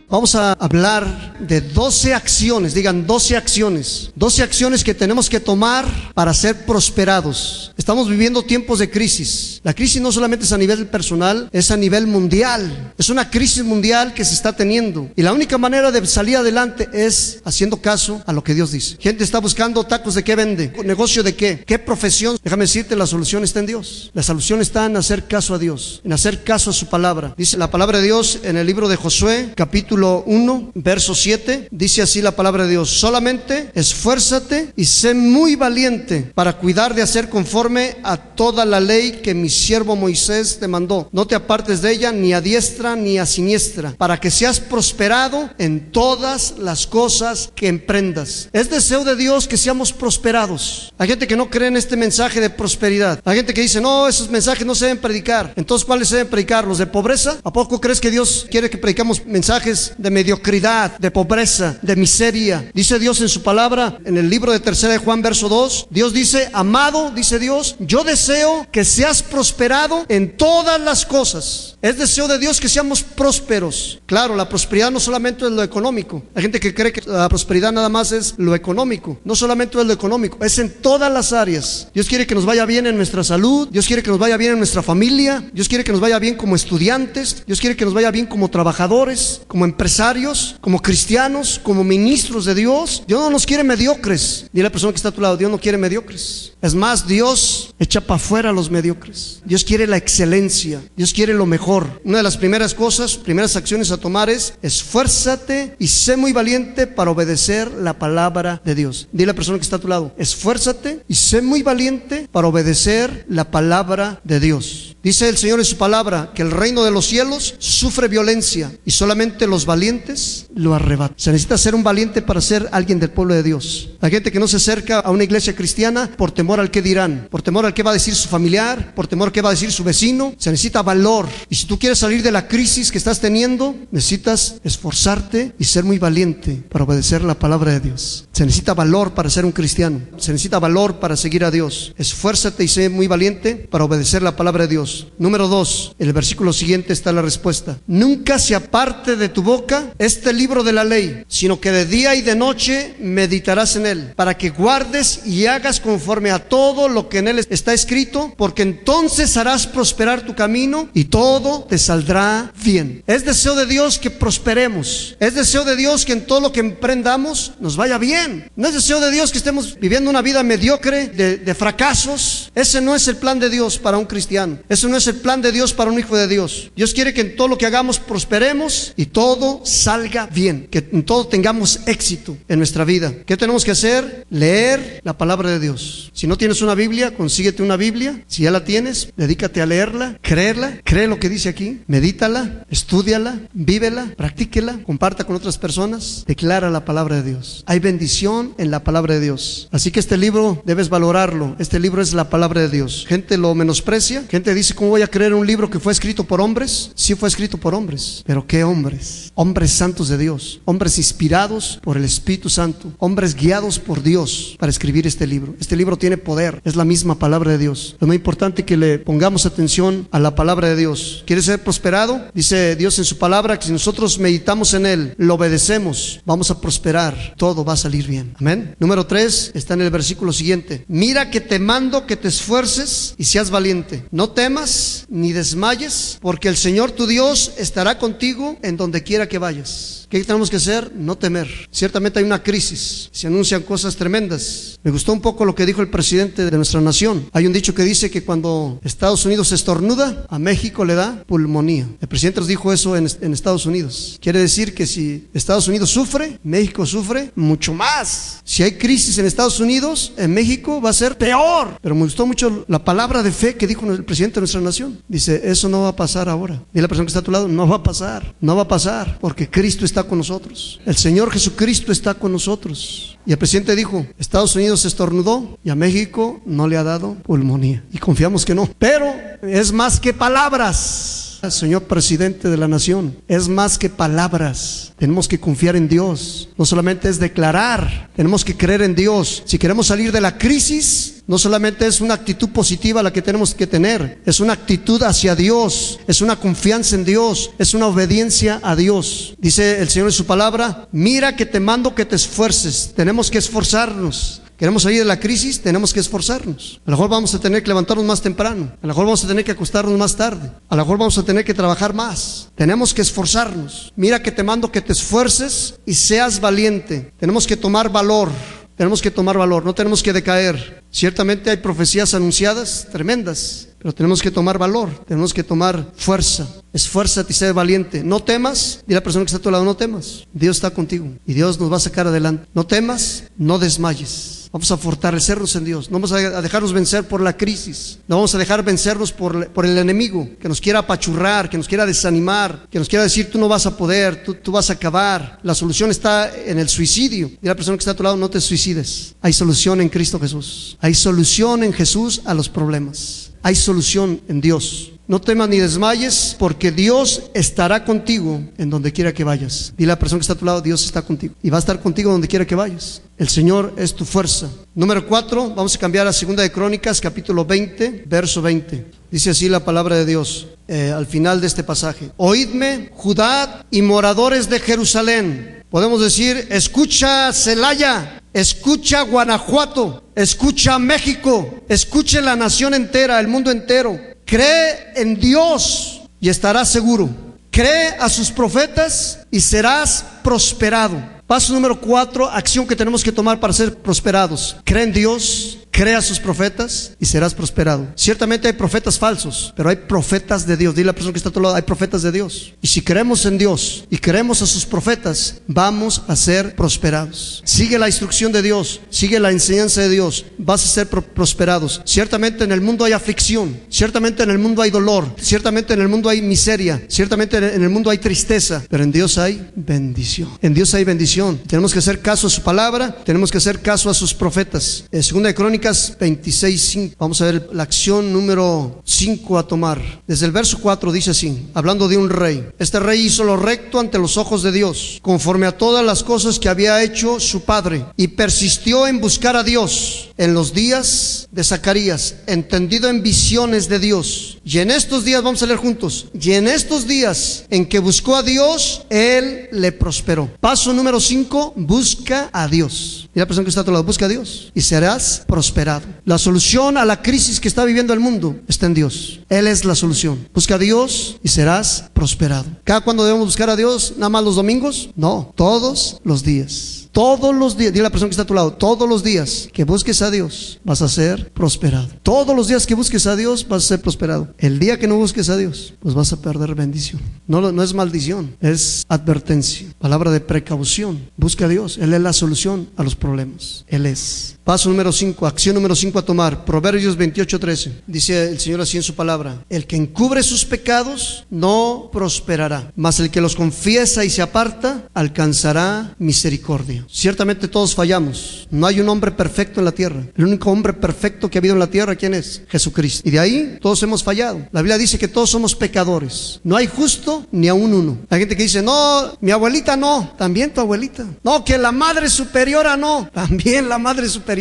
vamos a hablar de 12 acciones, digan 12 acciones. 12 acciones que tenemos que tomar para ser prosperados. Estamos viviendo tiempos de crisis. La crisis no solamente es a nivel personal, es a nivel mundial. Es una crisis mundial que se está teniendo. Y la única manera de salir adelante es haciendo caso a lo que Dios dice. Gente está buscando tacos, ¿de qué vende? ¿Negocio de qué? ¿Qué profesión? Déjame decirte, la solución está en Dios. La solución está en hacer caso a Dios, en hacer caso a su palabra. Dice la palabra de Dios en el libro de Josué, capítulo 1, verso 7. Dice así la palabra de Dios: solamente esfuérzate y sé muy valiente para cuidar de hacer conforme a toda la ley que mi siervo Moisés te mandó. No te apartes de ella ni a diestra ni a siniestra, para que seas prosperado en todas las cosas que emprendas. Es deseo de Dios que seamos prosperados. Hay gente que no cree en este mensaje de prosperidad. Hay gente que dice, no, esos mensajes no se deben predicar. Entonces, ¿cuáles se deben predicar? ¿Los de pobreza? ¿A poco crees que Dios quiere que predicamos mensajes de mediocridad, de pobreza, de miseria? Dice Dios en su palabra, en el libro de 3 de Juan, verso 2, Dios dice, amado, dice Dios, yo deseo que seas prosperado en todas las cosas. Es deseo de Dios que seamos prósperos. Claro, la prosperidad no solamente es lo económico. Hay gente que cree que la prosperidad nada más es lo económico. No solamente es lo económico, es en todas las áreas. Dios quiere que nos vaya bien en nuestra salud. Dios quiere que nos vaya bien en nuestra familia. Dios quiere que nos vaya bien como estudiantes. Dios quiere que nos vaya bien como trabajadores, como empresarios, como cristianos, como ministros de Dios. Dios no nos quiere mediocres. Dile a la persona que está a tu lado, Dios no quiere mediocres. Es más, Dios echa para afuera a los mediocres. Dios quiere la excelencia. Dios quiere lo mejor. Una de las primeras cosas, primeras acciones a tomar es esfuérzate y sé muy valiente para obedecer la palabra de Dios. Dile a la persona que está a tu lado, esfuérzate y sé muy valiente para obedecer la palabra de Dios. Dice el Señor en su palabra que el reino de los cielos sufre violencia y solamente los valientes lo arrebatan. Se necesita ser un valiente para ser alguien del pueblo de Dios. Hay gente que no se acerca a una iglesia cristiana por temor al que dirán, por temor al que va a decir su familiar, por temor al que va a decir su vecino. Se necesita valor. Y si tú quieres salir de la crisis que estás teniendo, necesitas esforzarte y ser muy valiente para obedecer la palabra de Dios. Se necesita valor para ser un cristiano. Se necesita valor para seguir a Dios. Esfuérzate y sé muy valiente para obedecer la palabra de Dios. Número 2, en el versículo siguiente está la respuesta. Nunca se aparte de tu boca este libro de la ley, sino que de día y de noche meditarás en él, para que guardes y hagas conforme a todo lo que en él está escrito, porque entonces harás prosperar tu camino y todo te saldrá bien. Es deseo de Dios que prosperemos. Es deseo de Dios que en todo lo que emprendamos nos vaya bien. No es deseo de Dios que estemos viviendo una vida mediocre de fracasos. Ese no es el plan de Dios para un cristiano. Eso no es el plan de Dios para un hijo de Dios. Dios quiere que en todo lo que hagamos prosperemos y todo salga bien, que en todo tengamos éxito en nuestra vida. ¿Qué tenemos que hacer? Leer la palabra de Dios. Si no tienes una Biblia, consíguete una Biblia. Si ya la tienes, dedícate a leerla, créela, cree lo que dice aquí, medítala, estúdiala, vívela, practíquela, comparta con otras personas, declara la palabra de Dios. Hay bendición en la palabra de Dios. Así que este libro debes valorarlo. Este libro es la palabra de Dios. Gente lo menosprecia, gente dice, ¿cómo voy a creer un libro que fue escrito por hombres? Sí fue escrito por hombres, pero ¿qué hombres? Hombres santos de Dios, hombres inspirados por el Espíritu Santo, hombres guiados por Dios para escribir este libro. Este libro tiene poder, es la misma palabra de Dios. Es muy importante que le pongamos atención a la palabra de Dios. ¿Quieres ser prosperado? Dice Dios en su palabra que si nosotros meditamos en él, lo obedecemos, vamos a prosperar, todo va a salir bien. Amén. Número 3 está en el versículo siguiente. Mira que te mando que te esfuerces y seas valiente. No temas ni desmayes, porque el Señor tu Dios estará contigo en donde quiera que vayas. ¿Qué tenemos que hacer? No temer. Ciertamente hay una crisis, se anuncian cosas tremendas. Me gustó un poco lo que dijo el presidente de nuestra nación. Hay un dicho que dice que cuando Estados Unidos estornuda, a México le da pulmonía. El presidente nos dijo eso en Estados Unidos. Quiere decir que si Estados Unidos sufre, México sufre mucho más. Si hay crisis en Estados Unidos, en México va a ser peor. Pero me gustó mucho la palabra de fe que dijo el presidente de nuestra nación. Dice, eso no va a pasar ahora. Dile a la persona que está a tu lado, no va a pasar. No va a pasar, porque Cristo está con nosotros. El Señor Jesucristo está con nosotros. Y el presidente dijo, Estados Unidos estornudó y a México no le ha dado pulmonía. Y confiamos que no. Pero es más que palabras. señor presidente de la nación. Es más que palabras. Tenemos que confiar en Dios. No solamente es declarar, tenemos que creer en Dios. Si queremos salir de la crisis, no solamente es una actitud positiva la que tenemos que tener, es una actitud hacia Dios, es una confianza en Dios, es una obediencia a Dios. Dice el Señor en su palabra: mira que te mando que te esfuerces. Tenemos que esforzarnos. Queremos salir de la crisis, tenemos que esforzarnos. A lo mejor vamos a tener que levantarnos más temprano, a lo mejor vamos a tener que acostarnos más tarde, a lo mejor vamos a tener que trabajar más. Tenemos que esforzarnos. Mira que te mando que te esfuerces y seas valiente. Tenemos que tomar valor. Tenemos que tomar valor, no tenemos que decaer. Ciertamente hay profecías anunciadas tremendas, pero tenemos que tomar valor, tenemos que tomar fuerza. Esfuérzate y sé valiente. No temas. Dile a la persona que está a tu lado: no temas. Dios está contigo y Dios nos va a sacar adelante. No temas, no desmayes. Vamos a fortalecernos en Dios. No vamos a dejarnos vencer por la crisis. No vamos a dejar vencernos por el enemigo que nos quiera apachurrar, que nos quiera desanimar, que nos quiera decir: tú no vas a poder, tú vas a acabar. La solución está en el suicidio. Dile a la persona que está a tu lado: no te suicides. Hay solución en Cristo Jesús. Hay solución en Jesús a los problemas. Hay solución en Dios. No temas ni desmayes, porque Dios estará contigo en donde quiera que vayas. Dile a la persona que está a tu lado: Dios está contigo y va a estar contigo donde quiera que vayas. El Señor es tu fuerza. Número 4, vamos a cambiar a 2 de Crónicas, capítulo 20, verso 20. Dice así la palabra de Dios, al final de este pasaje: oídme, Judá y moradores de Jerusalén. Podemos decir: escucha, Celaya. Escucha, Guanajuato. Escucha, México. Escuche la nación entera, el mundo entero. Cree en Dios y estarás seguro. Cree a sus profetas y serás prosperado. Paso número 4, acción que tenemos que tomar para ser prosperados. Cree en Dios, cree a sus profetas y serás prosperado. Ciertamente hay profetas falsos, pero hay profetas de Dios. Dile a la persona que está a tu lado: hay profetas de Dios. Y si creemos en Dios y creemos a sus profetas, vamos a ser prosperados. Sigue la instrucción de Dios, sigue la enseñanza de Dios, vas a ser prosperados. Ciertamente en el mundo hay aflicción, ciertamente en el mundo hay dolor, ciertamente en el mundo hay miseria, ciertamente en el mundo hay tristeza, pero en Dios hay bendición. En Dios hay bendición. Tenemos que hacer caso a su palabra, tenemos que hacer caso a sus profetas. 2 de Crónicas 26:5. Vamos a ver la acción número 5 a tomar. Desde el verso 4 dice así, hablando de un rey: este rey hizo lo recto ante los ojos de Dios, conforme a todas las cosas que había hecho su padre, y persistió en buscar a Dios en los días de Zacarías, entendido en visiones de Dios. Y en estos días, vamos a leer juntos, y en estos días en que buscó a Dios, Él le prosperó. Paso número 5, busca a Dios. Y la persona que está a tu lado: busca a Dios y serás prosperado. La solución a la crisis que está viviendo el mundo está en Dios. Él es la solución. Busca a Dios y serás prosperado. ¿Cada cuándo debemos buscar a Dios? ¿Nada más los domingos? No, todos los días. Todos los días, dile a la persona que está a tu lado: todos los días que busques a Dios vas a ser prosperado. Todos los días que busques a Dios vas a ser prosperado. El día que no busques a Dios, pues vas a perder bendición. No es maldición, es advertencia, palabra de precaución. Busca a Dios, Él es la solución a los problemas. Él es. Paso número 5, acción número 5 a tomar. Proverbios 28:13. Dice el Señor así en su palabra: el que encubre sus pecados no prosperará, mas el que los confiesa y se aparta alcanzará misericordia. Ciertamente todos fallamos. No hay un hombre perfecto en la tierra. El único hombre perfecto que ha habido en la tierra, ¿quién es? Jesucristo. Y de ahí todos hemos fallado. La Biblia dice que todos somos pecadores. No hay justo ni aún uno. Hay gente que dice: no, mi abuelita no. También tu abuelita. No, que la madre superiora no. También la madre superiora.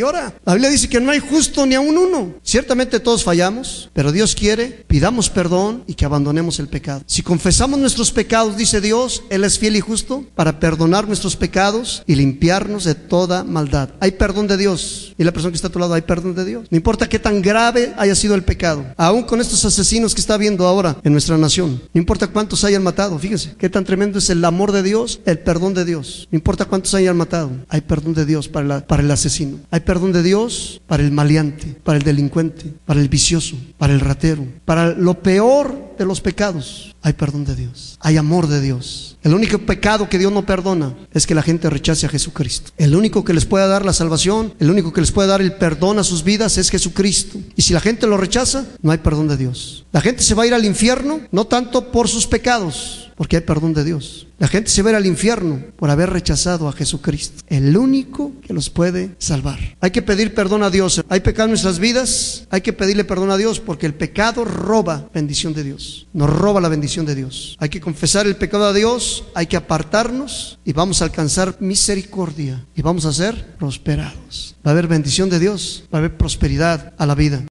La Biblia dice que no hay justo ni aún uno. Ciertamente todos fallamos, pero Dios quiere, pidamos perdón y que abandonemos el pecado. Si confesamos nuestros pecados, dice Dios, Él es fiel y justo para perdonar nuestros pecados y limpiarnos de toda maldad. Hay perdón de Dios. Y la persona que está a tu lado: hay perdón de Dios. No importa qué tan grave haya sido el pecado. Aún con estos asesinos que está habiendo ahora en nuestra nación, no importa cuántos hayan matado. Fíjense qué tan tremendo es el amor de Dios, el perdón de Dios. No importa cuántos hayan matado, hay perdón de Dios para el asesino. Hay perdón de Dios para el maleante, para el delincuente, para el vicioso, para el ratero, para lo peor de los pecados. Hay perdón de Dios, hay amor de Dios. El único pecado que Dios no perdona es que la gente rechace a Jesucristo. El único que les puede dar la salvación, el único que les puede dar el perdón a sus vidas es Jesucristo. Y si la gente lo rechaza, no hay perdón de Dios. La gente se va a ir al infierno no tanto por sus pecados, porque hay perdón de Dios. La gente se va a ir al infierno por haber rechazado a Jesucristo, el único que los puede salvar. Hay que pedir perdón a Dios. Hay pecado en nuestras vidas, hay que pedirle perdón a Dios, porque el pecado roba bendición de Dios, nos roba la bendición de Dios. Hay que confesar el pecado a Dios, hay que apartarnos y vamos a alcanzar misericordia y vamos a ser prosperados. Va a haber bendición de Dios, va a haber prosperidad a la vida.